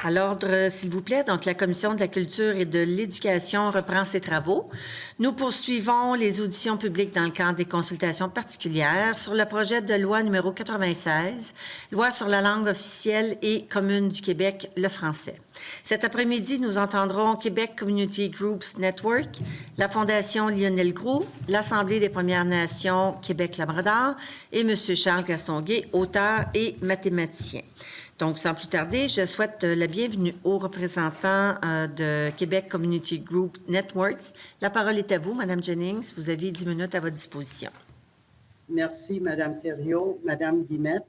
À l'ordre, s'il vous plaît. Donc, la Commission de la culture et de l'éducation reprend ses travaux. Nous poursuivons les auditions publiques dans le cadre des consultations particulières sur le projet de loi numéro 96, loi sur la langue officielle et commune du Québec, le français. Cet après-midi, nous entendrons Québec Community Groups Network, la Fondation Lionel Groulx, l'Assemblée des Premières Nations Québec-Labrador et M. Charles Gastonguay, auteur et mathématicien. Donc, sans plus tarder, je souhaite la bienvenue aux représentants de Québec Community Group Networks. La parole est à vous, Mme Jennings. Vous avez 10 minutes à votre disposition. Merci, Mme Thériault, Mme Guillemette,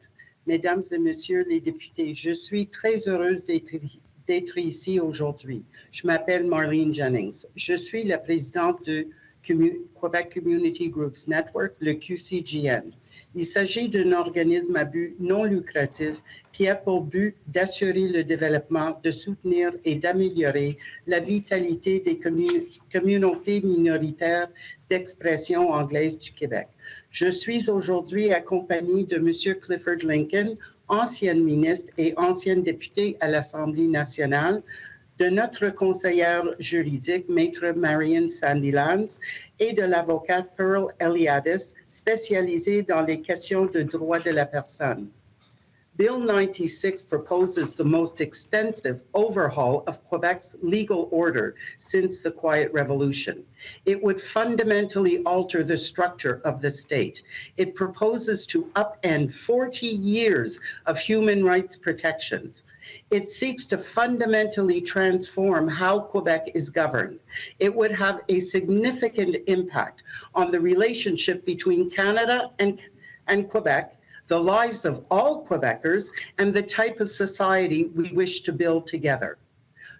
Mesdames et Messieurs les députés. Je suis très heureuse d'être ici aujourd'hui. Je m'appelle Marlene Jennings. Je suis la présidente de Québec Community Groups Network, le QCGN. Il s'agit d'un organisme à but non lucratif qui a pour but d'assurer le développement, de soutenir et d'améliorer la vitalité des communautés minoritaires d'expression anglaise du Québec. Je suis aujourd'hui accompagnée de M. Clifford Lincoln, ancienne ministre et ancienne députée à l'Assemblée nationale, de notre conseillère juridique, Maître Marian Sandilands, et de l'avocate Pearl Eliadis, spécialisée dans les questions de droit de la personne. Bill 96 proposes the most extensive overhaul of Quebec's legal order since the Quiet Revolution. It would fundamentally alter the structure of the state. It proposes to upend 40 years of human rights protections. It seeks to fundamentally transform how Quebec is governed. It would have a significant impact on the relationship between Canada and Quebec, the lives of all Quebecers, and the type of society we wish to build together.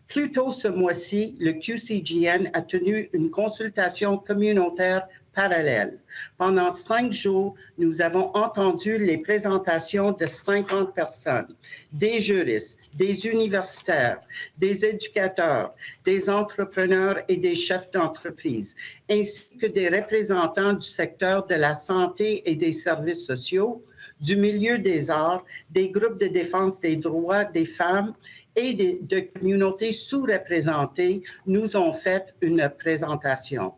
Plus tôt ce mois-ci, le QCGN a tenu une consultation communautaire parallèle. Pendant 5 jours, nous avons entendu les présentations de 50 personnes, des juristes, des universitaires, des éducateurs, des entrepreneurs et des chefs d'entreprise, ainsi que des représentants du secteur de la santé et des services sociaux, du milieu des arts, des groupes de défense des droits des femmes et de communautés sous-représentées nous ont fait une présentation.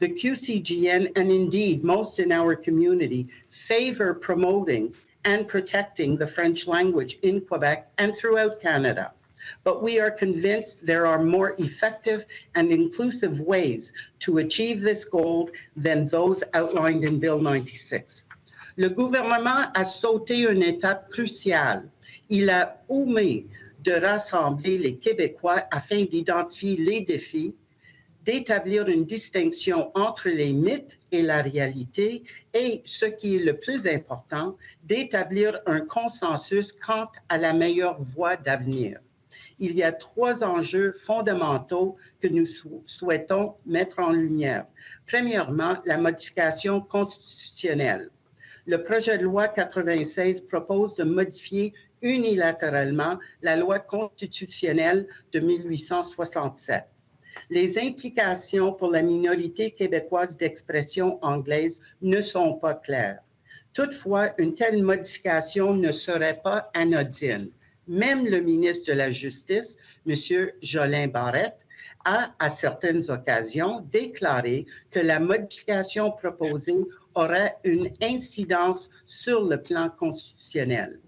The QCGN, and indeed most in our community, favor promoting and protecting the French language in Quebec and throughout Canada. But we are convinced there are more effective and inclusive ways to achieve this goal than those outlined in Bill 96. Le gouvernement a sauté une étape cruciale. Il a omis de rassembler les Québécois afin d'identifier les défis, d'établir une distinction entre les mythes et la réalité et, ce qui est le plus important, d'établir un consensus quant à la meilleure voie d'avenir. Il y a 3 enjeux fondamentaux que nous souhaitons mettre en lumière. Premièrement, la modification constitutionnelle. Le projet de loi 96 propose de modifier unilatéralement la loi constitutionnelle de 1867. Les implications pour la minorité québécoise d'expression anglaise ne sont pas claires. Toutefois, une telle modification ne serait pas anodine. Même le ministre de la Justice, M. Jolin Barrette, a, à certaines occasions, déclaré que la modification proposée aurait une incidence sur le plan constitutionnel.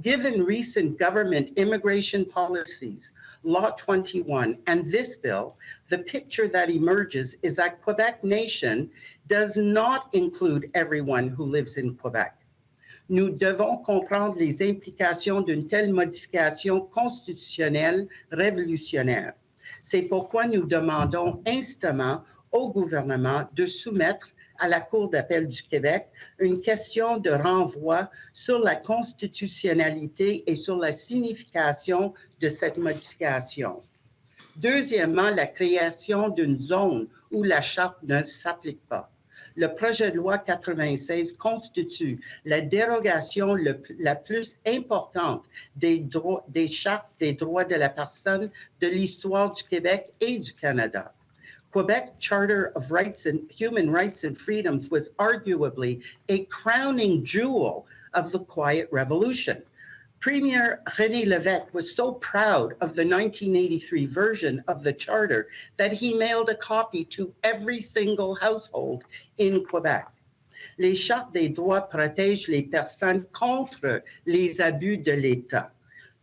Given recent government immigration policies, Law 21, and this bill, the picture that emerges is that Quebec Nation does not include everyone who lives in Quebec. Nous devons comprendre les implications d'une telle modification constitutionnelle révolutionnaire. C'est pourquoi nous demandons instamment au gouvernement de soumettre à la Cour d'appel du Québec une question de renvoi sur la constitutionnalité et sur la signification de cette modification. Deuxièmement, la création d'une zone où la charte ne s'applique pas. Le projet de loi 96 constitue la dérogation la plus importante des chartes des droits de la personne de l'histoire du Québec et du Canada. Quebec Charter of Rights and Human Rights and Freedoms was arguably a crowning jewel of the Quiet Revolution. Premier René Lévesque was so proud of the 1983 version of the charter that he mailed a copy to every single household in Quebec. Les chartes des droits protègent les personnes contre les abus de l'État.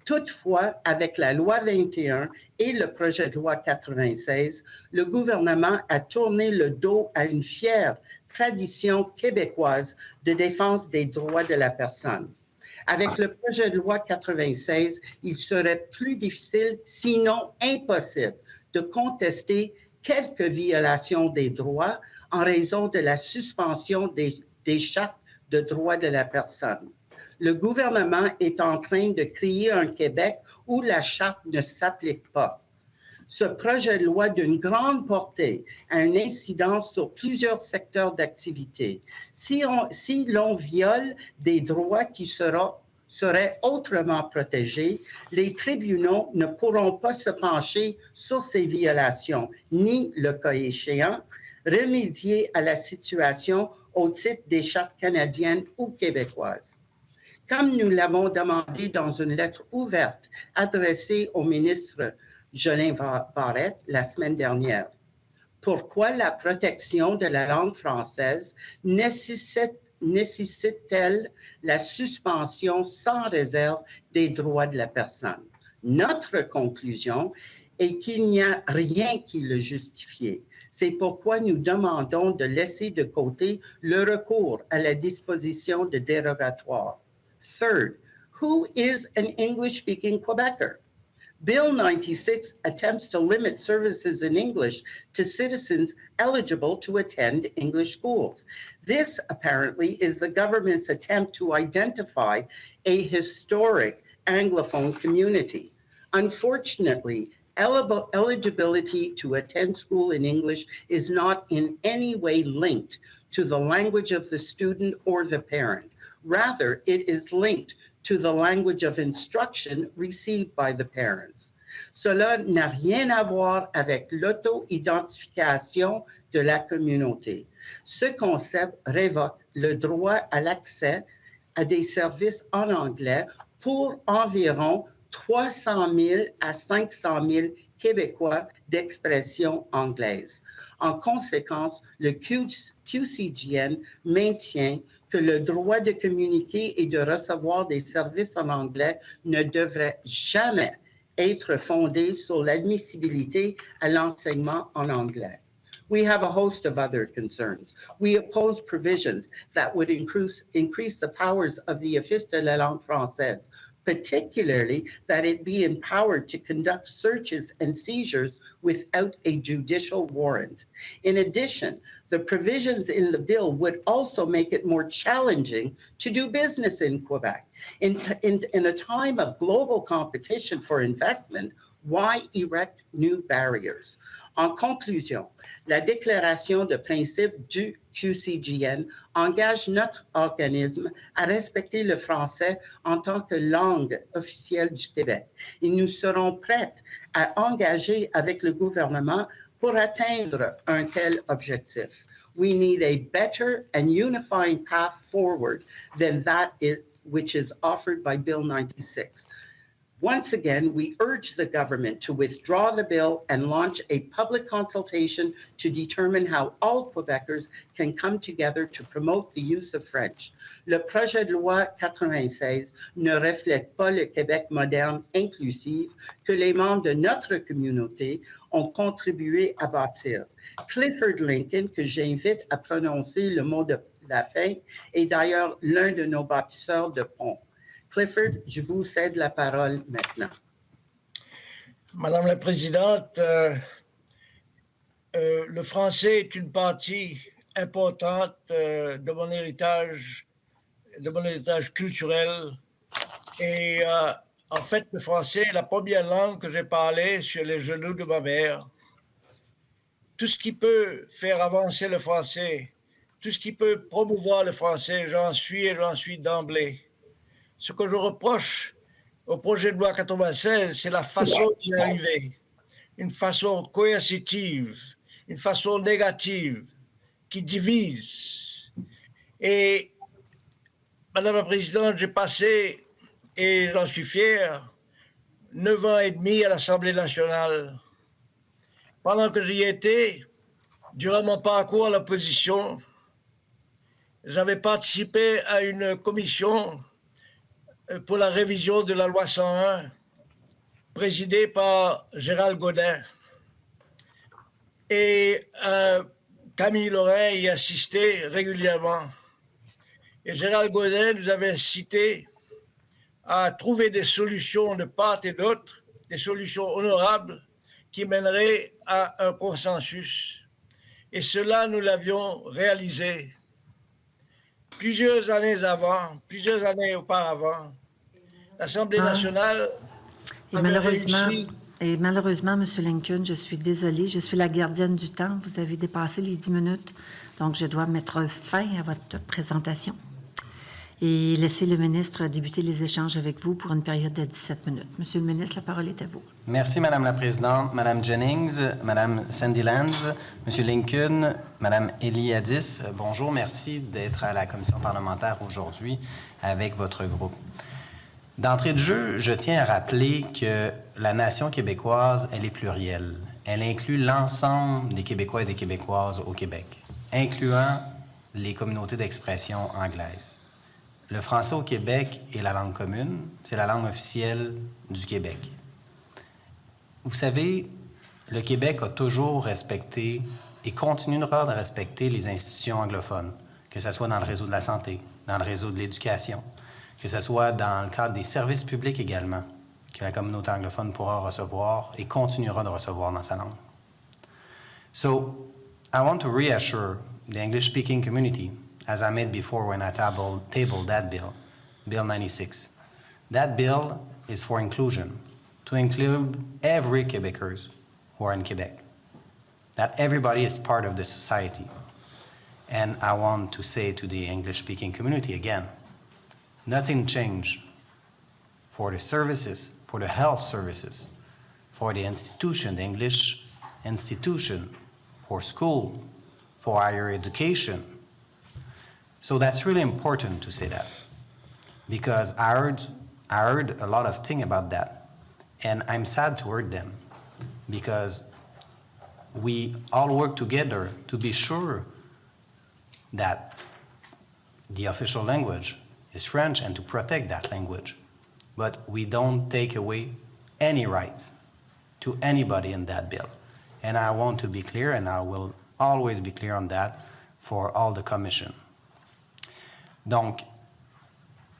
Toutefois, avec la loi 21 et le projet de loi 96, le gouvernement a tourné le dos à une fière tradition québécoise de défense des droits de la personne. Avec le projet de loi 96, il serait plus difficile, sinon impossible, de contester quelques violations des droits en raison de la suspension des chartes de droits de la personne. Le gouvernement est en train de créer un Québec où la charte ne s'applique pas. Ce projet de loi d'une grande portée a une incidence sur plusieurs secteurs d'activité. Si l'on viole des droits qui seraient autrement protégés, les tribunaux ne pourront pas se pencher sur ces violations, ni, le cas échéant, remédier à la situation au titre des chartes canadiennes ou québécoises. Comme nous l'avons demandé dans une lettre ouverte adressée au ministre Jolin Barrette la semaine dernière. Pourquoi la protection de la langue française nécessite-t-elle la suspension sans réserve des droits de la personne? Notre conclusion est qu'il n'y a rien qui le justifie. C'est pourquoi nous demandons de laisser de côté le recours à la disposition de dérogatoire. Third, who is an English-speaking Quebecer? Bill 96 attempts to limit services in English to citizens eligible to attend English schools. This apparently is the government's attempt to identify a historic Anglophone community. Unfortunately, eligibility to attend school in English is not in any way linked to the language of the student or the parent. Rather, it is linked to the language of instruction received by the parents. Cela n'a rien à voir avec l'auto-identification de la communauté. Ce concept révoque le droit à l'accès à des services en anglais pour environ 300 000 à 500 000 Québécois d'expression anglaise. En conséquence, le QCGN maintient que le droit de communiquer et de recevoir des services en anglais ne devrait jamais être fondé sur l'admissibilité à l'enseignement en anglais. We have a host of other concerns. We oppose provisions that would increase the powers of the Office de la langue française, particularly that it be empowered to conduct searches and seizures without a judicial warrant. In addition, the provisions in the bill would also make it more challenging to do business in Quebec. In a time of global competition for investment, why erect new barriers? En conclusion, la déclaration de principe du QCGN engage notre organisme à respecter le français en tant que langue officielle du Québec. Et nous serons prêts à engager avec le gouvernement pour atteindre un tel objectif. We need a better and unifying path forward than that which is offered by Bill 96. Once again, we urge the government to withdraw the bill and launch a public consultation to determine how all Quebecers can come together to promote the use of French. Le projet de loi 96 ne reflète pas le Québec moderne inclusif que les membres de notre communauté ont contribué à bâtir. Clifford Lincoln, que j'invite à prononcer le mot de la fin, est d'ailleurs l'un de nos bâtisseurs de ponts. Clifford, je vous cède la parole maintenant. Madame la Présidente, le français est une partie importante de mon héritage culturel. Et en fait, le français est la première langue que j'ai parlée sur les genoux de ma mère. Tout ce qui peut faire avancer le français, tout ce qui peut promouvoir le français, j'en suis d'emblée. Ce que je reproche au projet de loi 96, c'est la façon d'y arriver, une façon coercitive, une façon négative, qui divise. Et, Madame la Présidente, j'ai passé et j'en suis fier, 9 ans et demi à l'Assemblée nationale. Pendant que j'y étais, durant mon parcours à l'opposition, j'avais participé à une commission pour la révision de la loi 101, présidée par Gérald Godin. Et Camille Lorrain y assistait régulièrement. Et Gérald Godin nous avait incité à trouver des solutions de part et d'autre, des solutions honorables qui mèneraient à un consensus. Et cela, nous l'avions réalisé. Plusieurs années auparavant, l'Assemblée nationale avait réussi. Et malheureusement, M. Lincoln, je suis désolée, je suis la gardienne du temps. Vous avez dépassé les 10 minutes, donc je dois mettre fin à votre présentation et laisser le ministre débuter les échanges avec vous pour une période de 17 minutes. Monsieur le ministre, la parole est à vous. Merci, Madame la Présidente, Madame Jennings, Madame Sandy Lands, Monsieur Lincoln, Madame Eliadis. Bonjour, merci d'être à la commission parlementaire aujourd'hui avec votre groupe. D'entrée de jeu, je tiens à rappeler que la nation québécoise, elle est plurielle. Elle inclut l'ensemble des Québécois et des Québécoises au Québec, incluant les communautés d'expression anglaises. Le français au Québec est la langue commune, c'est la langue officielle du Québec. Vous savez, le Québec a toujours respecté et continuera de respecter les institutions anglophones, que ce soit dans le réseau de la santé, dans le réseau de l'éducation, que ce soit dans le cadre des services publics également, que la communauté anglophone pourra recevoir et continuera de recevoir dans sa langue. So, I want to reassure the English-speaking community, as I made before when I tabled that bill, Bill 96. That bill is for inclusion, to include every Quebecers who are in Quebec, that everybody is part of the society. And I want to say to the English-speaking community again, nothing changed for the services, for the health services, for the institution, the English institution, for school, for higher education. So that's really important to say that, because I heard a lot of things about that, and I'm sad to hear them, because we all work together to be sure that the official language is French and to protect that language. But we don't take away any rights to anybody in that bill. And I want to be clear, and I will always be clear on that for all the commission. Donc,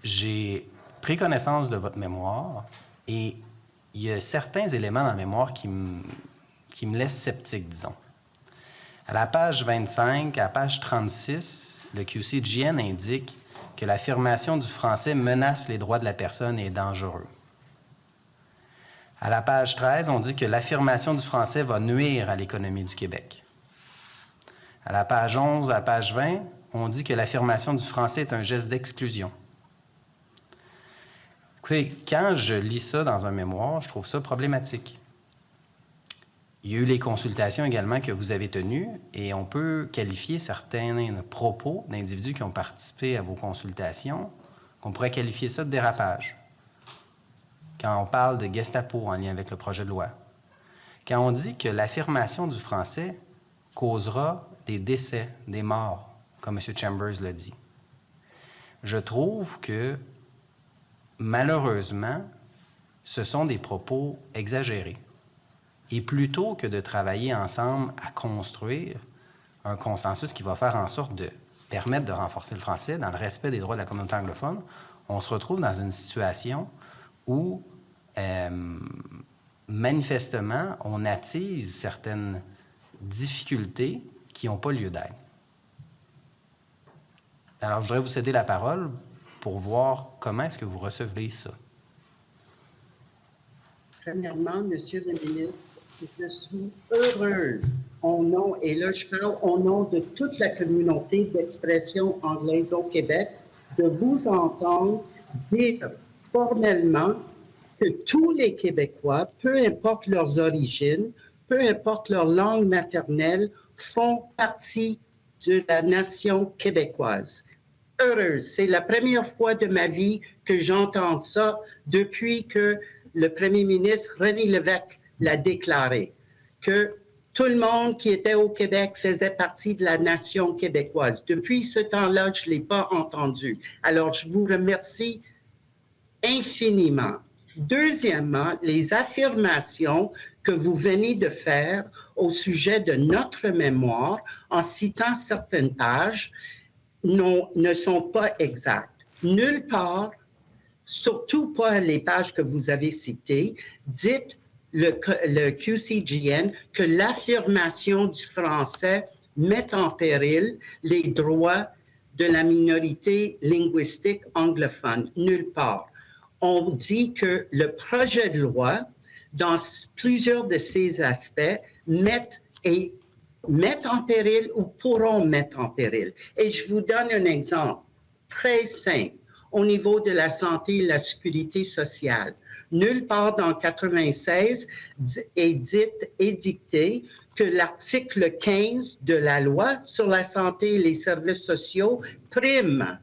j'ai pris connaissance de votre mémoire et il y a certains éléments dans la mémoire qui me laissent sceptique, disons. À la page 25, à la page 36, le QCGN indique que l'affirmation du français menace les droits de la personne et est dangereux. À la page 13, on dit que l'affirmation du français va nuire à l'économie du Québec. À la page 11, à la page 20, on dit que l'affirmation du français est un geste d'exclusion. Écoutez, quand je lis ça dans un mémoire, je trouve ça problématique. Il y a eu les consultations également que vous avez tenues et on peut qualifier certains propos d'individus qui ont participé à vos consultations, qu'on pourrait qualifier ça de dérapage. Quand on parle de Gestapo en lien avec le projet de loi. Quand on dit que l'affirmation du français causera des décès, des morts, comme M. Chambers l'a dit. Je trouve que, malheureusement, ce sont des propos exagérés. Et plutôt que de travailler ensemble à construire un consensus qui va faire en sorte de permettre de renforcer le français dans le respect des droits de la communauté anglophone, on se retrouve dans une situation où, manifestement, on attise certaines difficultés qui n'ont pas lieu d'être. Alors, je voudrais vous céder la parole pour voir comment est-ce que vous recevez ça. Premièrement, Monsieur le ministre, je suis heureuse au nom, et là je parle au nom de toute la communauté d'expression anglaise au Québec, de vous entendre dire formellement que tous les Québécois, peu importe leurs origines, peu importe leur langue maternelle, font partie de la nation québécoise. heureuse. C'est la première fois de ma vie que j'entends ça depuis que le premier ministre René Lévesque l'a déclaré, que tout le monde qui était au Québec faisait partie de la nation québécoise. Depuis ce temps-là, je ne l'ai pas entendu. Alors, je vous remercie infiniment. Deuxièmement, les affirmations que vous venez de faire au sujet de notre mémoire en citant certaines pages ne sont pas exactes. Nulle part, surtout pas les pages que vous avez citées, dites le QCGN que l'affirmation du français met en péril les droits de la minorité linguistique anglophone. Nulle part. On dit que le projet de loi, dans plusieurs de ses aspects, mettent en péril ou pourront mettre en péril. Et je vous donne un exemple très simple au niveau de la santé et la sécurité sociale. Nulle part dans 96 est édicté que l'article 15 de la loi sur la santé et les services sociaux prime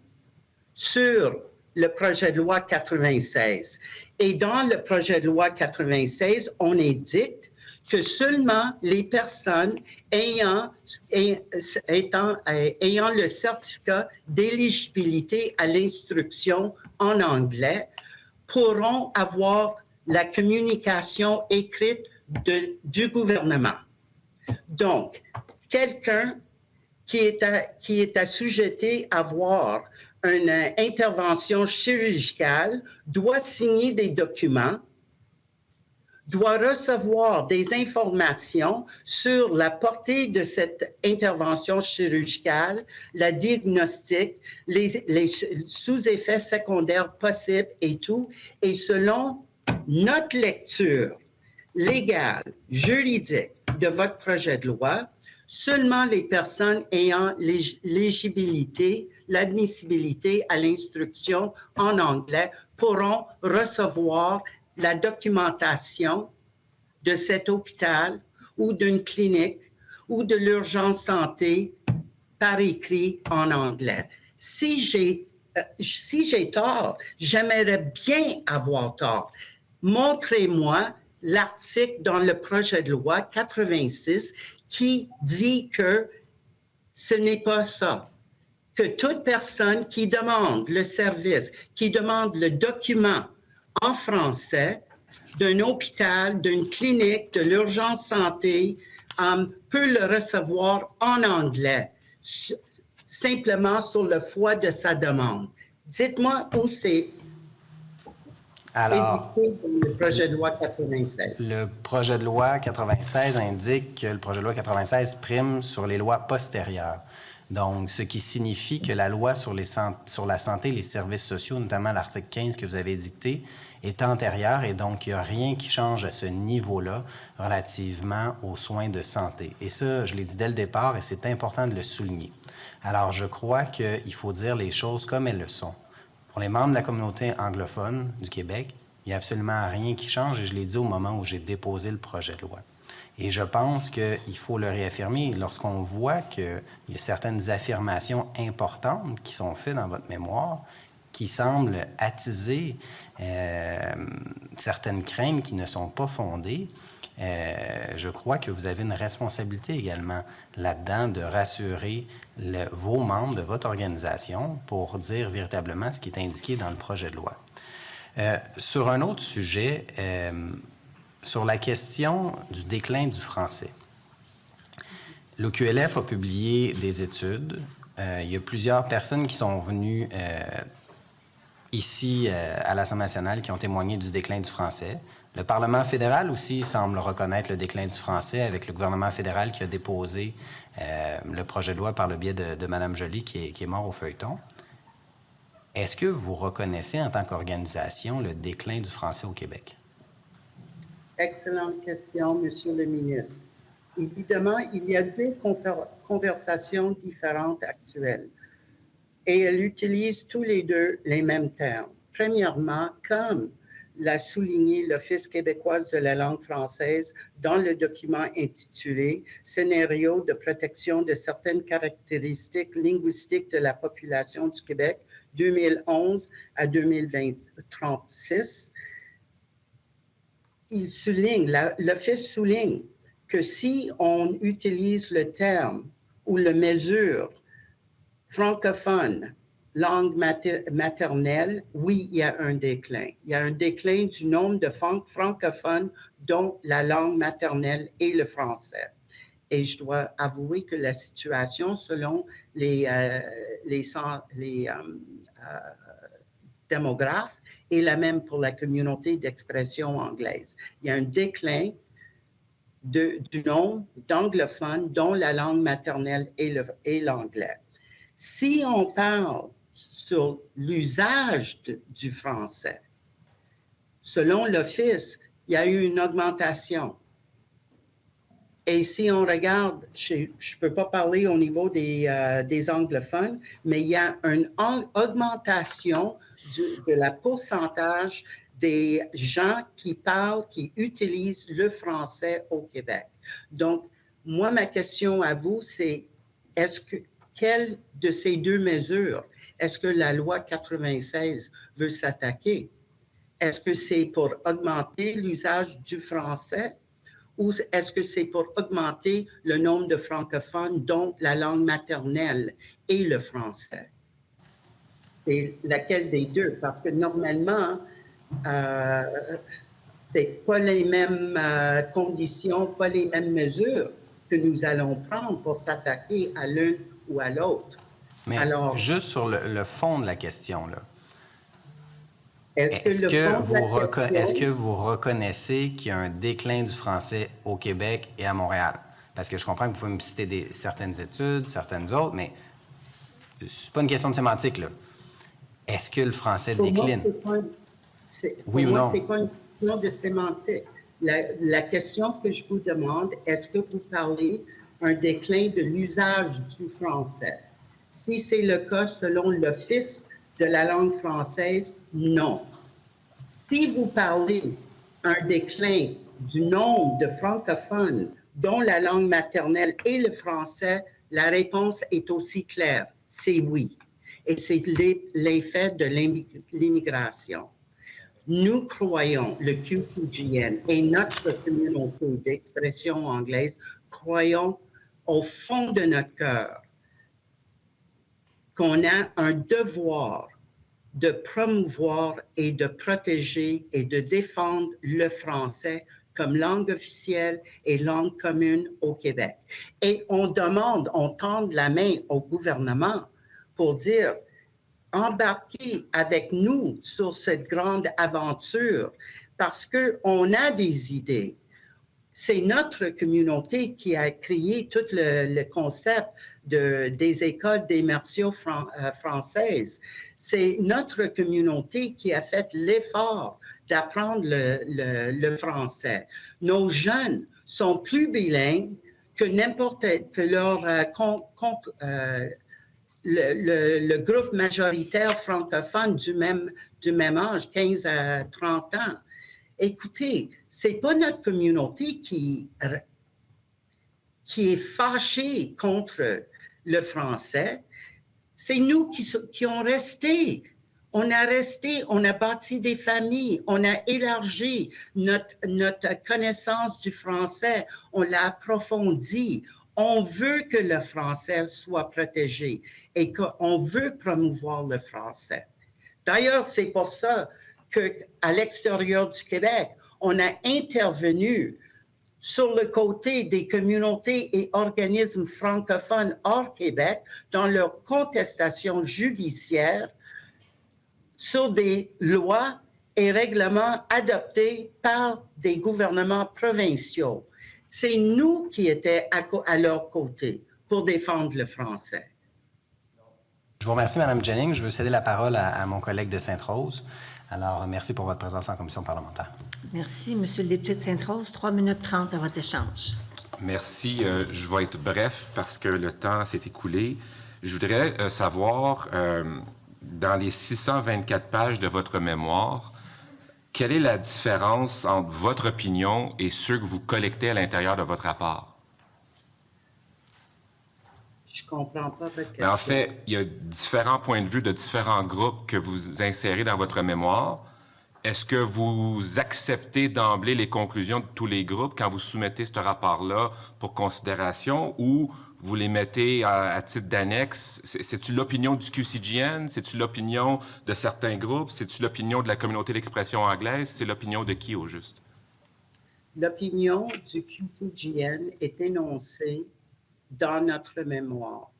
sur le projet de loi 96. Et dans le projet de loi 96, on édicte que seulement les personnes ayant le certificat d'éligibilité à l'instruction en anglais pourront avoir la communication écrite du gouvernement. Donc, quelqu'un qui est assujetti à avoir une intervention chirurgicale doit signer des documents, doit recevoir des informations sur la portée de cette intervention chirurgicale, la diagnostic, les sous-effets secondaires possibles et tout. Et selon notre lecture légale, juridique de votre projet de loi, seulement les personnes ayant l'éligibilité, l'admissibilité à l'instruction en anglais pourront recevoir la documentation de cet hôpital ou d'une clinique ou de l'urgence santé par écrit en anglais. Si j'ai tort, j'aimerais bien avoir tort. Montrez-moi l'article dans le projet de loi 86 qui dit que ce n'est pas ça, que toute personne qui demande le service, qui demande le document en français d'un hôpital, d'une clinique, de l'urgence santé, peut le recevoir en anglais, simplement sur le foi de sa demande. Dites-moi où c'est édicté dans le projet de loi 96. Le projet de loi 96 indique que le projet de loi 96 prime sur les lois postérieures. Donc, ce qui signifie que la loi sur la santé et les services sociaux, notamment l'article 15 que vous avez dicté, est antérieure et donc il n'y a rien qui change à ce niveau-là relativement aux soins de santé. Et ça, je l'ai dit dès le départ et c'est important de le souligner. Alors, je crois qu'il faut dire les choses comme elles le sont. Pour les membres de la communauté anglophone du Québec, il n'y a absolument rien qui change et je l'ai dit au moment où j'ai déposé le projet de loi. Et je pense qu'il faut le réaffirmer lorsqu'on voit qu'il y a certaines affirmations importantes qui sont faites dans votre mémoire qui semblent attiser certaines craintes qui ne sont pas fondées. Je crois que vous avez une responsabilité également là-dedans de rassurer vos membres de votre organisation pour dire véritablement ce qui est indiqué dans le projet de loi. Sur un autre sujet, sur la question du déclin du français, l'OQLF a publié des études. Il y a plusieurs personnes qui sont venues ici à l'Assemblée nationale qui ont témoigné du déclin du français. Le Parlement fédéral aussi semble reconnaître le déclin du français avec le gouvernement fédéral qui a déposé le projet de loi par le biais de Mme Joly qui est mort au feuilleton. Est-ce que vous reconnaissez en tant qu'organisation le déclin du français au Québec? Excellente question, Monsieur le ministre. Évidemment, il y a deux conversations différentes actuelles et elles utilisent tous les deux les mêmes termes. Premièrement, comme l'a souligné l'Office québécois de la langue française dans le document intitulé « Scénario de protection de certaines caractéristiques linguistiques de la population du Québec 2011 à 2036 ». Il souligne, l'Office souligne que si on utilise le terme ou la mesure francophone, langue maternelle, oui, il y a un déclin. Il y a un déclin du nombre de francophones dont la langue maternelle est le français. Et je dois avouer que la situation, selon les démographes, est la même pour la communauté d'expression anglaise. Il y a un déclin du nombre d'anglophones dont la langue maternelle est l'anglais. Si on parle sur l'usage du français, selon l'Office, il y a eu une augmentation. Et si on regarde, je ne peux pas parler au niveau des anglophones, mais il y a une augmentation de la pourcentage des gens qui parlent, qui utilisent le français au Québec. Donc, moi, ma question à vous, c'est quelle de ces deux mesures est-ce que la loi 96 veut s'attaquer? Est-ce que c'est pour augmenter l'usage du français ou est-ce que c'est pour augmenter le nombre de francophones dont la langue maternelle est le français? C'est laquelle des deux? Parce que normalement, c'est pas les mêmes conditions, pas les mêmes mesures que nous allons prendre pour s'attaquer à l'un ou à l'autre. Mais alors, juste sur le fond de la question, là, est-ce que vous reconnaissez qu'il y a un déclin du français au Québec et à Montréal? Parce que je comprends que vous pouvez me citer certaines études, certaines autres, mais c'est pas une question de sémantique, là. Est-ce que le français décline? Oui ou non? C'est pas une question de sémantique. La question que je vous demande, est-ce que vous parlez un déclin de l'usage du français? Si c'est le cas selon l'Office de la langue française, non. Si vous parlez un déclin du nombre de francophones dont la langue maternelle est le français, la réponse est aussi claire, c'est oui. Et c'est l'effet de l'immigration. Nous croyons, le QCGN et notre communauté d'expression anglaise, croyons au fond de notre cœur qu'on a un devoir de promouvoir et de protéger et de défendre le français comme langue officielle et langue commune au Québec. Et on tend la main au gouvernement pour dire, embarquez avec nous sur cette grande aventure parce qu'on a des idées. C'est notre communauté qui a créé tout le concept des écoles d'immersion françaises. C'est notre communauté qui a fait l'effort d'apprendre le français. Nos jeunes sont plus bilingues que le groupe majoritaire francophone du même âge, 15 à 30 ans. Écoutez, c'est pas notre communauté qui est fâchée contre le français. C'est nous qui ont resté. On a bâti des familles, on a élargi notre connaissance du français, on l'a approfondi. On veut que le français soit protégé et qu'on veut promouvoir le français. D'ailleurs, c'est pour ça qu'à l'extérieur du Québec, on a intervenu sur le côté des communautés et organismes francophones hors Québec dans leur contestation judiciaire sur des lois et règlements adoptés par des gouvernements provinciaux. C'est nous qui étions à leur côté pour défendre le français. Je vous remercie, Mme Jennings. Je veux céder la parole à mon collègue de Sainte-Rose. Alors, merci pour votre présence en commission parlementaire. Merci, Monsieur le député de Sainte-Rose. 3 minutes 30 à votre échange. Merci. Je vais être bref parce que le temps s'est écoulé. Je voudrais savoir, dans les 624 pages de votre mémoire, quelle est la différence entre votre opinion et ceux que vous collectez à l'intérieur de votre rapport? Je comprends pas votre question. Mais en fait, il y a différents points de vue de différents groupes que vous insérez dans votre mémoire. Est-ce que vous acceptez d'emblée les conclusions de tous les groupes quand vous soumettez ce rapport-là pour considération ou vous les mettez à titre d'annexe? C'est-tu l'opinion du QCGN? C'est-tu l'opinion de certains groupes? C'est-tu l'opinion de la communauté d'expression anglaise? C'est l'opinion de qui au juste? L'opinion du QCGN est énoncée dans notre mémoire.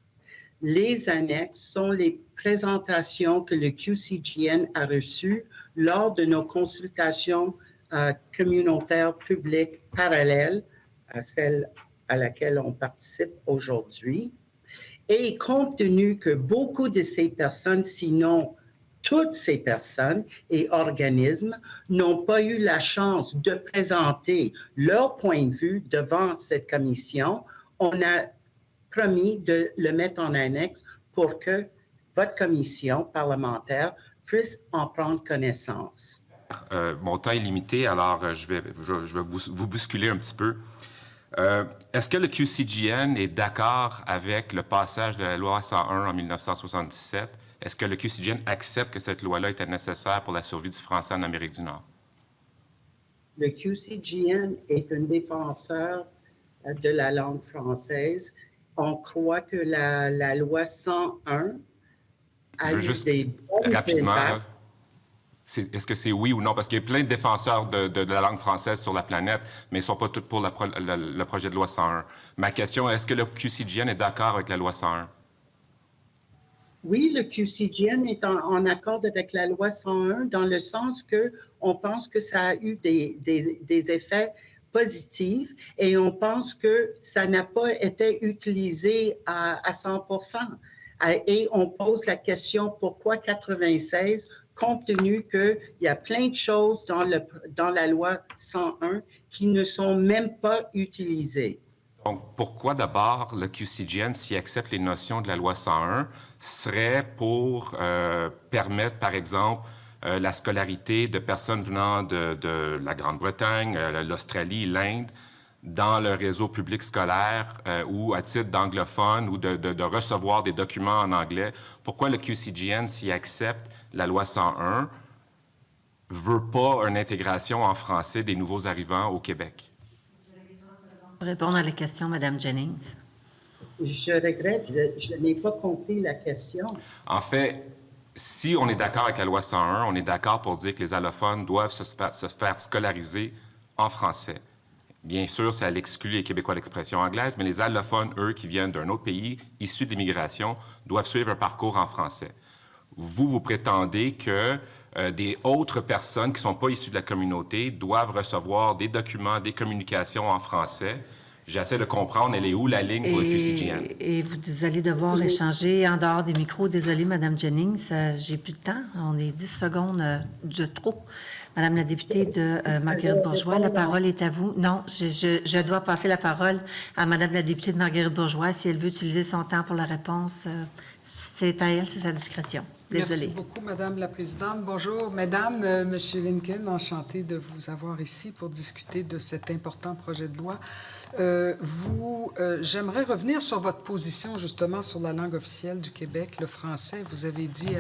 Les annexes sont les présentations que le QCGN a reçues lors de nos consultations communautaires publiques parallèles à celle à laquelle on participe aujourd'hui. Et compte tenu que beaucoup de ces personnes, sinon toutes ces personnes et organismes, n'ont pas eu la chance de présenter leur point de vue devant cette commission, on a promis de le mettre en annexe pour que votre commission parlementaire puisse en prendre connaissance. Mon temps est limité, alors je vais vous bousculer un petit peu. Est-ce que le QCGN est d'accord avec le passage de la loi 101 en 1977? Est-ce que le QCGN accepte que cette loi-là était nécessaire pour la survie du français en Amérique du Nord? Le QCGN est un défenseur de la langue française. On croit que la loi 101 a eu des bons rapidement, impacts. Est-ce que c'est oui ou non? Parce qu'il y a plein de défenseurs de la langue française sur la planète, mais ils ne sont pas tous pour le projet de loi 101. Ma question, est-ce que le QCGN est d'accord avec la loi 101? Oui, le QCGN est en accord avec la loi 101 dans le sens qu'on pense que ça a eu des effets positifs et on pense que ça n'a pas été utilisé à 100%. Et on pose la question pourquoi 96, compte tenu qu'il y a plein de choses dans la loi 101 qui ne sont même pas utilisées. Donc, pourquoi d'abord le QCGN, s'il accepte les notions de la loi 101, serait pour permettre, par exemple, la scolarité de personnes venant de la Grande-Bretagne, l'Australie, l'Inde, dans le réseau public scolaire ou à titre d'anglophone ou de recevoir des documents en anglais? Pourquoi le QCGN, s'il accepte la loi 101, veut pas une intégration en français des nouveaux arrivants au Québec? Pour répondre à la question, Mme Jennings. Je regrette, je n'ai pas compris la question. En fait, si on est d'accord avec la loi 101, on est d'accord pour dire que les allophones doivent se faire scolariser en français. Bien sûr, ça exclut les Québécois d'expression anglaise, mais les allophones, eux, qui viennent d'un autre pays, issus de l'immigration, doivent suivre un parcours en français. Vous prétendez que des autres personnes qui ne sont pas issues de la communauté doivent recevoir des documents, des communications en français. J'essaie de comprendre, elle est où la ligne pour le QCGN? Et vous allez devoir échanger en dehors des micros. Désolée, Mme Jennings, j'ai plus de temps. On est 10 secondes de trop. Madame la députée de Marguerite-Bourgeoys, la parole est à vous. Non, je dois passer la parole à Madame la députée de Marguerite-Bourgeoys. Si elle veut utiliser son temps pour la réponse, c'est à elle, c'est sa discrétion. Désolée. Merci beaucoup, Madame la Présidente. Bonjour, Madame, Monsieur Lincoln, enchanté de vous avoir ici pour discuter de cet important projet de loi. J'aimerais revenir sur votre position, justement, sur la langue officielle du Québec, le français. Vous avez dit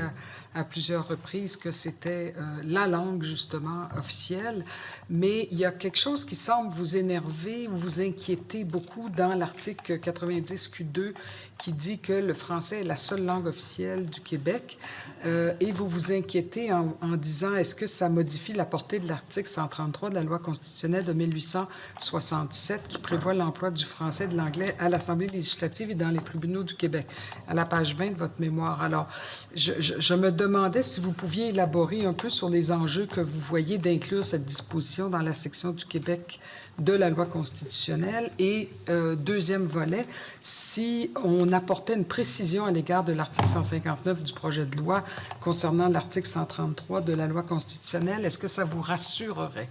à plusieurs reprises que c'était la langue, justement, officielle. Mais il y a quelque chose qui semble vous énerver, vous inquiéter beaucoup dans l'article 90 Q2 qui dit que le français est la seule langue officielle du Québec. Et vous vous inquiétez en disant, est-ce que ça modifie la portée de l'article 133 de la loi constitutionnelle de 1867 qui prévoit l'emploi du français et de l'anglais à l'Assemblée législative et dans les tribunaux du Québec, à la page 20 de votre mémoire. Alors, je me demandais si vous pouviez élaborer un peu sur les enjeux que vous voyez d'inclure cette disposition dans la section du Québec de la loi constitutionnelle. Et deuxième volet, si on apportait une précision à l'égard de l'article 159 du projet de loi concernant l'article 133 de la loi constitutionnelle, est-ce que ça vous rassurerait?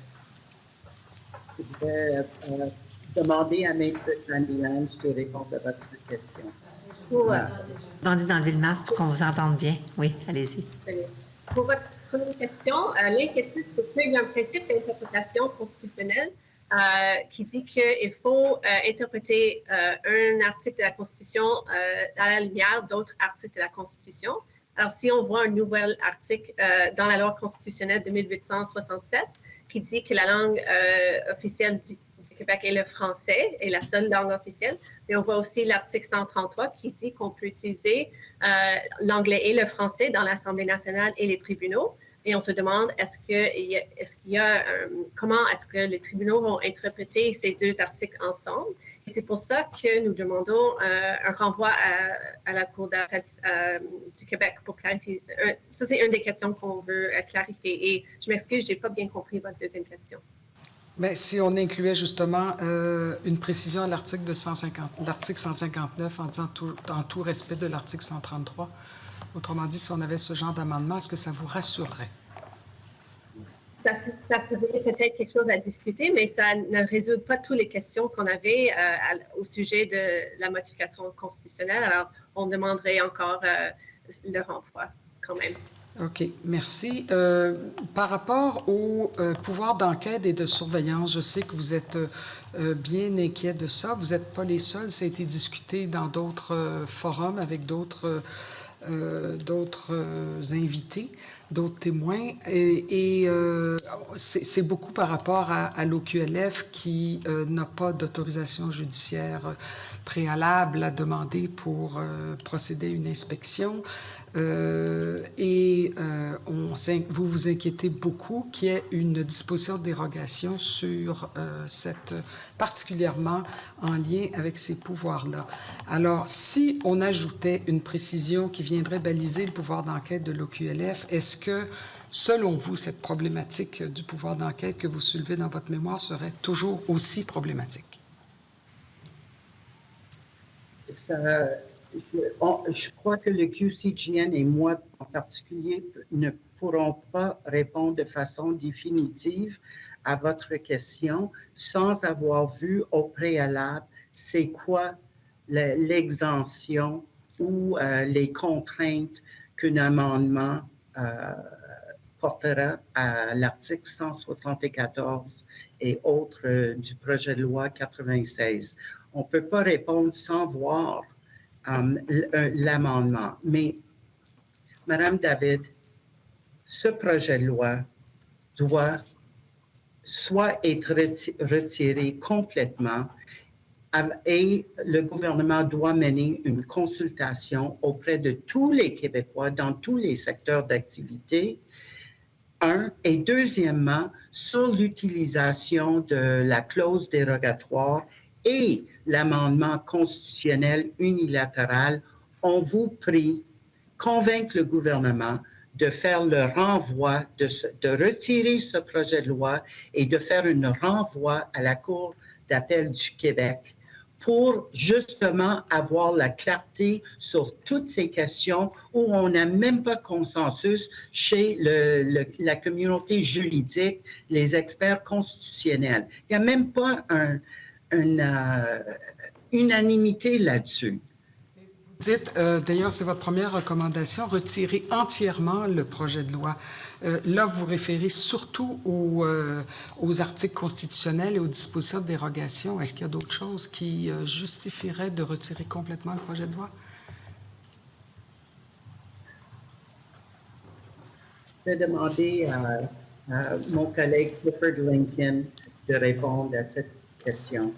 Je vais demander à Maître Sandilands de répondre à votre question. Demandez d'enlever le masque pour qu'on vous entende bien. Oui, allez-y. Pour votre Première question, l'inquiétude, c'est qu'il y a un principe d'interprétation constitutionnelle qui dit qu'il faut interpréter un article de la Constitution dans la lumière d'autres articles de la Constitution. Alors, si on voit un nouvel article dans la loi constitutionnelle de 1867 qui dit que la langue officielle du Québec est le français, est la seule langue officielle, mais on voit aussi l'article 133 qui dit qu'on peut utiliser l'anglais et le français dans l'Assemblée nationale et les tribunaux. Et on se demande comment est-ce que les tribunaux vont interpréter ces deux articles ensemble. Et c'est pour ça que nous demandons un renvoi à la Cour d'appel du Québec pour clarifier. Ça, c'est une des questions qu'on veut clarifier. Et je m'excuse, je n'ai pas bien compris votre deuxième question. Bien, si on incluait justement une précision à l'article 159 en disant en tout respect de l'article 133, autrement dit, si on avait ce genre d'amendement, est-ce que ça vous rassurerait? Ça serait peut-être quelque chose à discuter, mais ça ne résout pas toutes les questions qu'on avait au sujet de la modification constitutionnelle. Alors, on demanderait encore le renvoi quand même. OK, merci. Par rapport au pouvoir d'enquête et de surveillance, je sais que vous êtes bien inquiet de ça. Vous n'êtes pas les seuls. Ça a été discuté dans d'autres forums avec d'autres invités, d'autres témoins. Et c'est beaucoup par rapport à l'OQLF qui n'a pas d'autorisation judiciaire préalable à demander pour procéder à une inspection. Vous vous inquiétez beaucoup qu'il y ait une disposition de dérogation sur particulièrement en lien avec ces pouvoirs-là. Alors, si on ajoutait une précision qui viendrait baliser le pouvoir d'enquête de l'OQLF, est-ce que, selon vous, cette problématique du pouvoir d'enquête que vous soulevez dans votre mémoire serait toujours aussi problématique? Je crois que le QCGN et moi en particulier ne pourrons pas répondre de façon définitive à votre question sans avoir vu au préalable c'est quoi l'exemption ou les contraintes qu'un amendement portera à l'article 174 et autres du projet de loi 96. On ne peut pas répondre sans voir l'amendement. Mais, Madame David, ce projet de loi doit soit être retiré complètement et le gouvernement doit mener une consultation auprès de tous les Québécois dans tous les secteurs d'activité. Et deuxièmement, sur l'utilisation de la clause dérogatoire et l'amendement constitutionnel unilatéral, on vous prie, convaincre le gouvernement de faire le renvoi, de retirer ce projet de loi et de faire un renvoi à la Cour d'appel du Québec pour justement avoir la clarté sur toutes ces questions où on n'a même pas consensus chez la communauté juridique, les experts constitutionnels. Il n'y a même pas une unanimité là-dessus. Vous dites, d'ailleurs, c'est votre première recommandation, retirer entièrement le projet de loi. Là, vous référez surtout aux articles constitutionnels et aux dispositions de dérogation. Est-ce qu'il y a d'autres choses qui justifieraient de retirer complètement le projet de loi? Je vais demander à mon collègue Clifford Lincoln de répondre à cette question.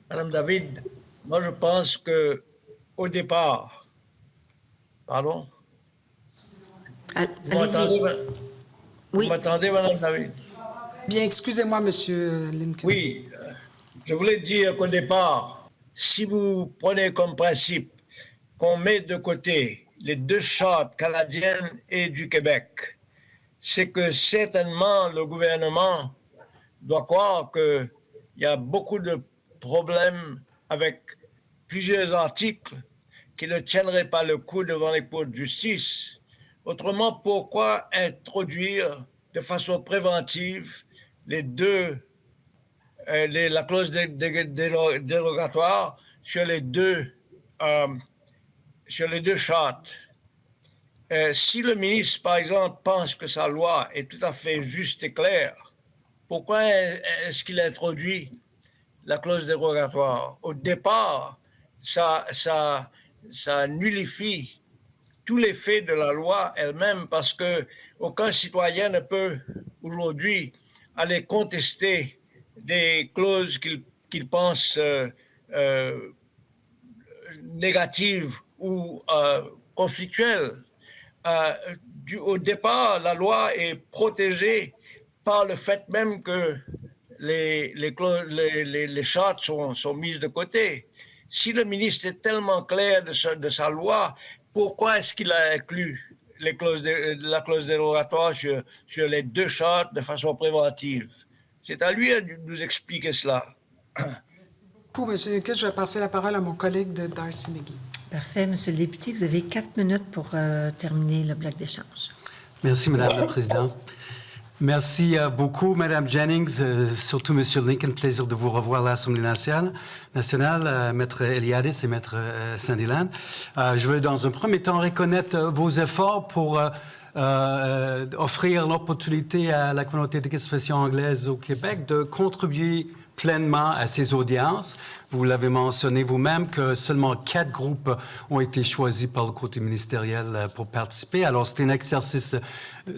Madame David, moi je pense que au départ, pardon? Vous m'entendez, Madame David? Bien, excusez-moi, Monsieur Lincoln. Oui, je voulais dire qu'au départ, si vous prenez comme principe qu'on met de côté les deux chartes canadiennes et du Québec, c'est que certainement le gouvernement doit croire qu'il y a beaucoup de problèmes avec plusieurs articles qui ne tiendraient pas le coup devant les cours de justice. Autrement, pourquoi introduire de façon préventive la clause dérogatoire sur les deux chartes? Si le ministre, par exemple, pense que sa loi est tout à fait juste et claire, pourquoi est-ce qu'il introduit la clause dérogatoire? Au départ, ça nullifie tous les faits de la loi elle-même parce qu'aucun citoyen ne peut aujourd'hui aller contester des clauses qu'il pense négatives ou conflictuelles. Au départ, la loi est protégée par le fait même que les chartes sont mises de côté. Si le ministre est tellement clair de sa loi, pourquoi est-ce qu'il a inclus la clause dérogatoire sur les 2 chartes de façon préventive? C'est à lui de nous expliquer cela. Merci beaucoup, M. Lincoln. Je vais passer la parole à mon collègue de Darcy McGee. Parfait. Monsieur le député, vous avez 4 minutes pour terminer le bloc d'échange. Merci, Madame la Présidente. Merci beaucoup, Madame Jennings, surtout Monsieur Lincoln. Plaisir de vous revoir à l'Assemblée nationale, Maître Eliadis et Maître Sandiland. Je veux dans un premier temps reconnaître vos efforts pour offrir l'opportunité à la communauté d'expression anglaise au Québec de contribuer pleinement à ces audiences. Vous l'avez mentionné vous-même que seulement 4 groupes ont été choisis par le côté ministériel pour participer. Alors, c'est un exercice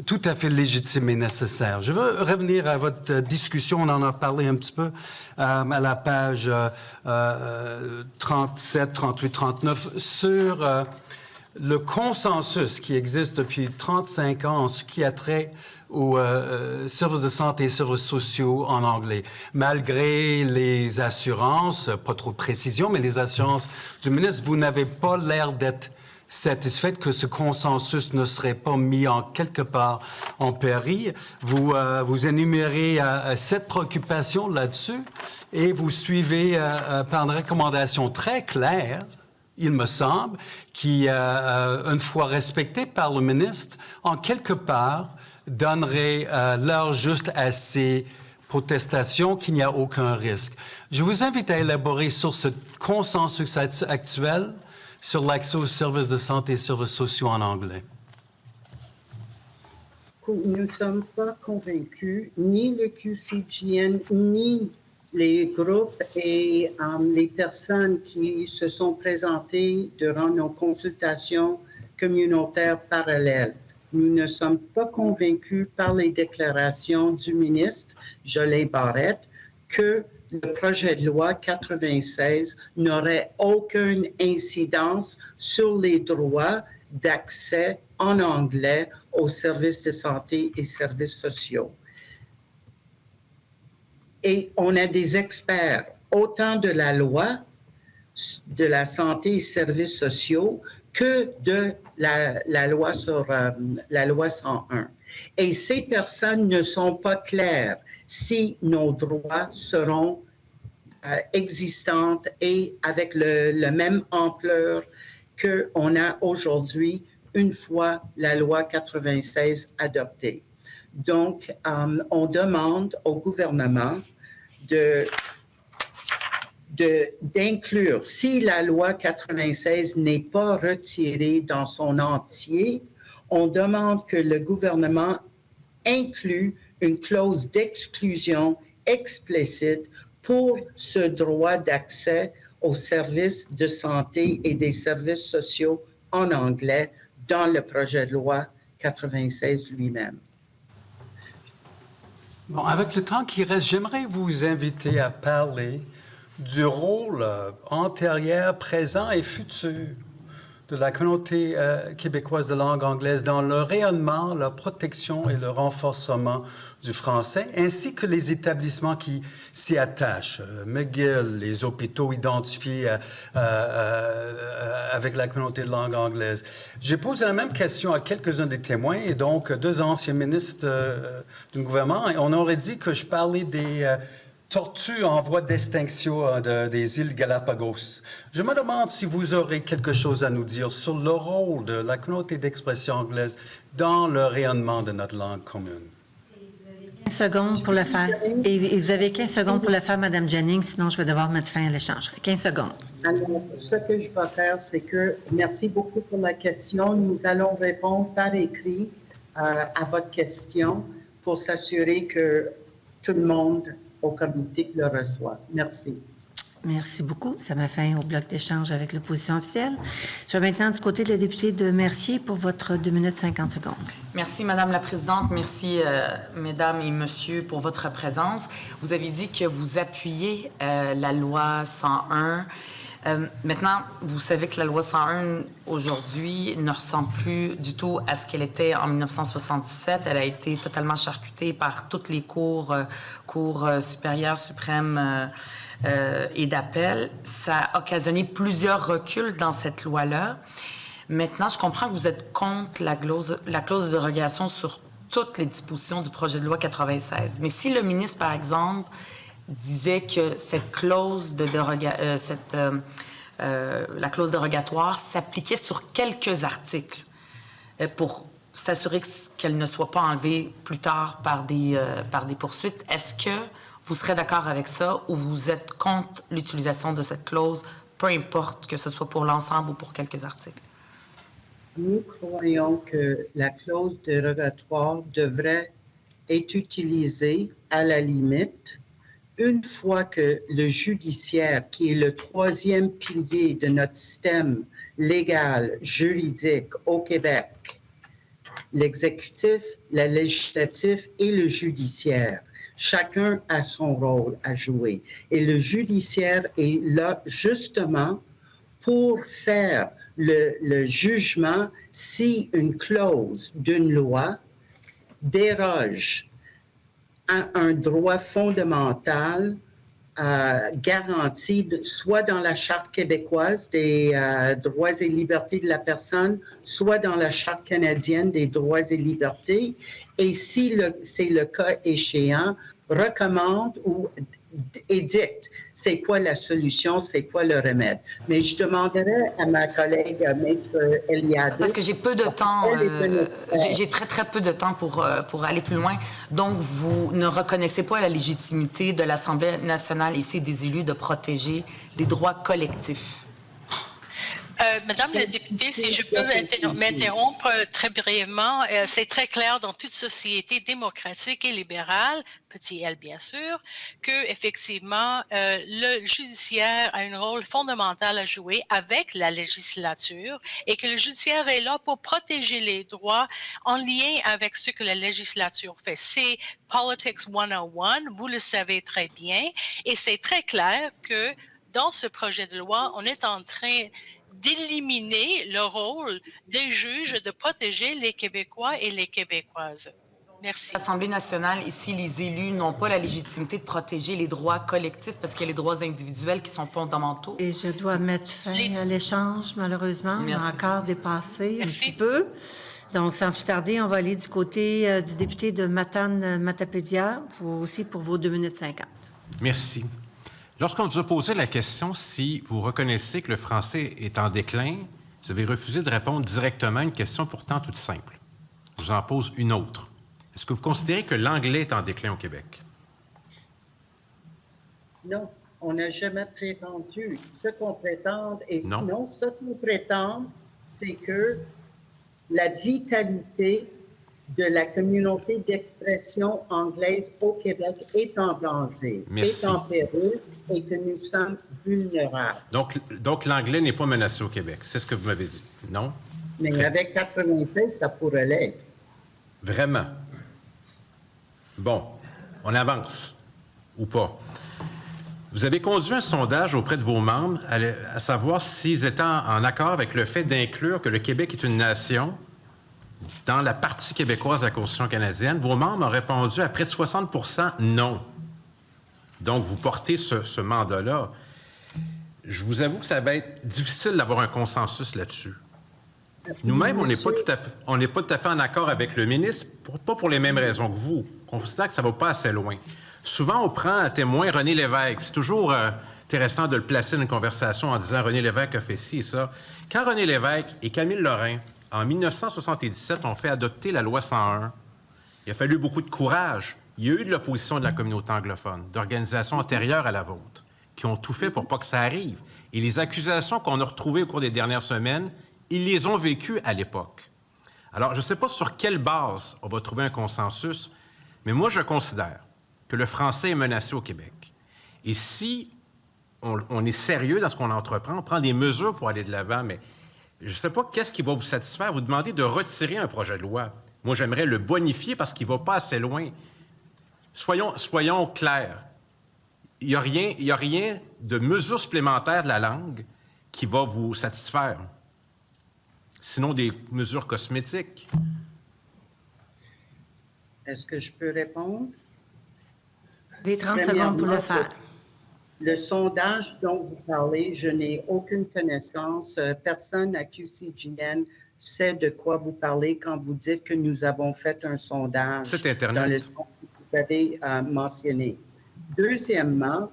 tout à fait légitime et nécessaire. Je veux revenir à votre discussion. On en a parlé un petit peu à la page 37, 38, 39 sur le consensus qui existe depuis 35 ans en ce qui a trait aux services de santé et services sociaux en anglais. Malgré les assurances, pas trop de précision, mais les assurances du ministre, vous n'avez pas l'air d'être satisfaite que ce consensus ne serait pas mis en quelque part en péril. Vous énumérez 7 préoccupations là-dessus et vous suivez par une recommandation très claire, il me semble, qui, une fois respectée par le ministre, en quelque part, donnerait l'heure juste à ces protestations qu'il n'y a aucun risque. Je vous invite à élaborer sur ce consensus actuel sur l'accès aux services de santé et services sociaux en anglais. Nous ne sommes pas convaincus, ni le QCGN, ni les groupes et les personnes qui se sont présentées durant nos consultations communautaires parallèles. Nous ne sommes pas convaincus par les déclarations du ministre Jolin Barrette que le projet de loi 96 n'aurait aucune incidence sur les droits d'accès en anglais aux services de santé et services sociaux. Et on a des experts, autant de la loi de la santé et services sociaux que de la loi sur la loi 101. Et ces personnes ne sont pas claires si nos droits seront existantes et avec la même ampleur qu'on a aujourd'hui une fois la loi 96 adoptée. Donc, on demande au gouvernement d'inclure, si la loi 96 n'est pas retirée dans son entier, on demande que le gouvernement inclue une clause d'exclusion explicite pour ce droit d'accès aux services de santé et des services sociaux en anglais dans le projet de loi 96 lui-même. Bon, avec le temps qui reste, j'aimerais vous inviter à parler du rôle antérieur, présent et futur de la communauté québécoise de langue anglaise dans le rayonnement, la protection et le renforcement du français, ainsi que les établissements qui s'y attachent. McGill, les hôpitaux identifiés avec la communauté de langue anglaise. J'ai posé la même question à quelques-uns des témoins, et donc 2 anciens ministres du gouvernement, et on aurait dit que je parlais des tortues en voie d'extinction des îles Galapagos. Je me demande si vous aurez quelque chose à nous dire sur le rôle de la communauté d'expression anglaise dans le rayonnement de notre langue commune. Et vous avez 15 secondes pour le faire. Et vous avez 15 secondes pour le faire, Mme Jennings, sinon je vais devoir mettre fin à l'échange. 15 secondes. Alors, ce que je vais faire, c'est que, merci beaucoup pour la question. Nous allons répondre par écrit à votre question pour s'assurer que tout le monde au comité le reçoit. Merci. Merci beaucoup. Ça met fin au bloc d'échange avec l'opposition officielle. Je vais maintenant du côté de la députée de Mercier pour votre 2 minutes 50 secondes. Merci, Madame la Présidente. Merci, Mesdames et Messieurs, pour votre présence. Vous avez dit que vous appuyez la loi 101. Maintenant, vous savez que la loi 101, aujourd'hui, ne ressemble plus du tout à ce qu'elle était en 1977. Elle a été totalement charcutée par toutes les cours supérieures, suprêmes et d'appel. Ça a occasionné plusieurs reculs dans cette loi-là. Maintenant, je comprends que vous êtes contre la clause de dérogation sur toutes les dispositions du projet de loi 96. Mais si le ministre, par exemple, disait que cette clause de la clause dérogatoire s'appliquait sur quelques articles pour s'assurer qu'elle ne soit pas enlevée plus tard par des poursuites, est-ce que vous serez d'accord avec ça ou vous êtes contre l'utilisation de cette clause, peu importe que ce soit pour l'ensemble ou pour quelques articles? Nous croyons que la clause dérogatoire devrait être utilisée à la limite une fois que le judiciaire, qui est le troisième pilier de notre système légal, juridique au Québec, l'exécutif, le législatif et le judiciaire, chacun a son rôle à jouer. Et le judiciaire est là justement pour faire le jugement si une clause d'une loi déroge à un droit fondamental garanti soit dans la Charte québécoise des droits et libertés de la personne, soit dans la Charte canadienne des droits et libertés, et si c'est le cas échéant, recommande ou édicte c'est quoi la solution, c'est quoi le remède. Mais je demanderais à ma collègue Maître Eliade... Parce que j'ai peu de temps, j'ai très, très peu de temps pour aller plus loin. Donc, vous ne reconnaissez pas la légitimité de l'Assemblée nationale ici des élus de protéger des droits collectifs. Madame la députée, si je peux m'interrompre très brièvement, c'est très clair dans toute société démocratique et libérale, petit L bien sûr, que effectivement le judiciaire a un rôle fondamental à jouer avec la législature et que le judiciaire est là pour protéger les droits en lien avec ce que la législature fait. C'est Politics 101, vous le savez très bien, et c'est très clair que dans ce projet de loi, on est en train d'éliminer le rôle des juges de protéger les Québécois et les Québécoises. Merci. L'Assemblée nationale, ici, les élus n'ont pas la légitimité de protéger les droits collectifs parce qu'il y a les droits individuels qui sont fondamentaux. Et je dois mettre fin à l'échange, malheureusement. Merci. On a encore dépassé un petit peu. Donc, sans plus tarder, on va aller du côté du député de Matane-Matapédia, aussi pour vos 2 minutes 50. Merci. Lorsqu'on vous a posé la question si vous reconnaissez que le français est en déclin, vous avez refusé de répondre directement à une question pourtant toute simple. Je vous en pose une autre. Est-ce que vous considérez que l'anglais est en déclin au Québec? Non, on n'a jamais prétendu. Ce qu'on prétend, et non. Sinon, ce qu'on prétend, c'est que la vitalité de la communauté d'expression anglaise au Québec est en danger, Merci. est en péril et que nous sommes vulnérables. Donc l'anglais n'est pas menacé au Québec, c'est ce que vous m'avez dit, non? Mais avec 96, ça pourrait l'être. Vraiment? Bon, on avance, ou pas. Vous avez conduit un sondage auprès de vos membres à savoir s'ils étaient en accord avec le fait d'inclure que le Québec est une nation dans la partie québécoise de la Constitution canadienne. Vos membres ont répondu à près de 60 % non. Donc, vous portez ce mandat-là. Je vous avoue que ça va être difficile d'avoir un consensus là-dessus. Nous-mêmes, on n'est pas tout à fait en accord avec le ministre, pas pour les mêmes raisons que vous. On considère que ça ne va pas assez loin. Souvent, on prend à témoin René Lévesque. C'est toujours intéressant de le placer dans une conversation en disant « René Lévesque a fait ci et ça ». Quand René Lévesque et Camille Lorrain, en 1977, ont fait adopter la loi 101, il a fallu beaucoup de courage Il y a eu de l'opposition de la communauté anglophone, d'organisations antérieures à la vôtre, qui ont tout fait pour pas que ça arrive. Et les accusations qu'on a retrouvées au cours des dernières semaines, ils les ont vécues à l'époque. Alors, je ne sais pas sur quelle base on va trouver un consensus, mais moi, je considère que le français est menacé au Québec. Et si on est sérieux dans ce qu'on entreprend, on prend des mesures pour aller de l'avant, mais je ne sais pas qu'est-ce qui va vous satisfaire. Vous demandez de retirer un projet de loi. Moi, j'aimerais le bonifier parce qu'il ne va pas assez loin. Soyons clairs. Il n'y a rien de mesure supplémentaire de la langue qui va vous satisfaire. Sinon, des mesures cosmétiques. Est-ce que je peux répondre? Vous avez 30 secondes pour le faire. Le sondage dont vous parlez, je n'ai aucune connaissance. Personne à QCGN sait de quoi vous parlez quand vous dites que nous avons fait un sondage C'est Internet. dans le sondage que vous avez mentionné. Deuxièmement,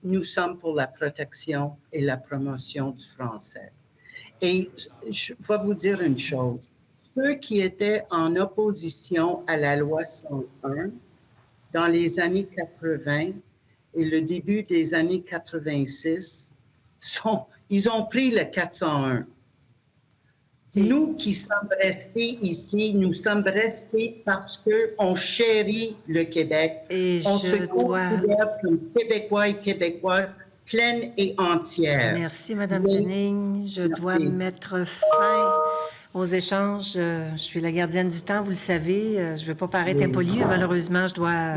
nous sommes pour la protection et la promotion du français. Et je vais vous dire une chose. Ceux qui étaient en opposition à la loi 101 dans les années 80 et le début des années 86, ils ont pris le 401. Nous qui sommes restés ici, nous sommes restés parce qu'on chérit le Québec. Et on se considère comme Québécois et Québécoises pleines et entières. Merci, Mme Jennings. Je dois mettre fin aux échanges. Je suis la gardienne du temps, vous le savez. Je ne veux pas paraître impolie, mais malheureusement, je dois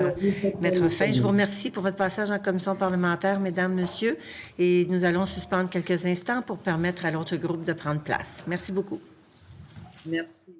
mettre fin. Je vous remercie pour votre passage en commission parlementaire, mesdames, messieurs, et nous allons suspendre quelques instants pour permettre à l'autre groupe de prendre place. Merci beaucoup. Merci.